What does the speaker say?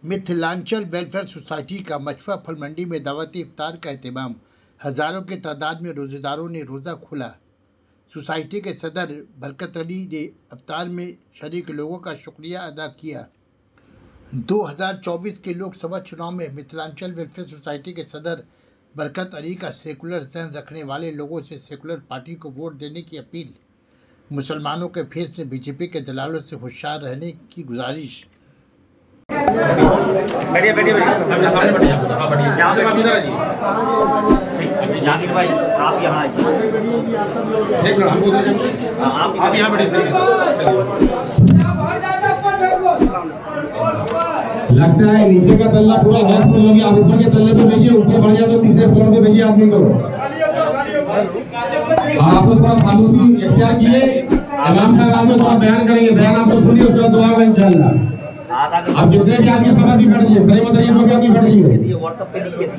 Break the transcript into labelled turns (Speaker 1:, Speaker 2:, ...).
Speaker 1: Mithilanchal welfare society का मचफा फल मंडी में दावती इफ्तार का एहतमाम। हज़ारों की तादाद में रोज़ेदारों ने रोज़ा खोला। सोसाइटी के सदर बरकत अली ने इफ्तार में शरीक लोगों का शुक्रिया अदा किया। 2024 के लोकसभा चुनाव में मिथिलांचल वेलफेयर सोसाइटी के सदर बरकत अली का सेकुलर जहन रखने वाले लोगों से सेकुलर पार्टी को वोट देने की अपील। मुसलमानों के फेस में बीजेपी के दलालों से होशियार रहने की गुजारिश।
Speaker 2: बैठिए सामने बैठिए यहाँ पे इधर आइए जाकिर भाई, आप यहाँ आइए। एक मिनट, हमको आप यहाँ बैठिए।
Speaker 3: लगता है नीचे का तल्ला पूरा हॉस्पिटल हो गया। आप ऊपर के तल्ले पे भेजिए, ऊपर बढ़ जाए तो तीसरे फ्लोर पे भेजिए आदमी को। आप लोग थोड़ा खामोशी इख्तियार कीजिए। इमाम साहब आप लोग थोड़ा बयान करेंगे, बयान आप लोग सुनिए, उसके बाद दुआ होगा इंशाल्लाह। आप जितने भी आदमी सभा भी बैठ जाइए, कहीं बताइए लोग आदमी बैठ जाइए।
Speaker 2: व्हाट्सएप पे लिख के
Speaker 4: ये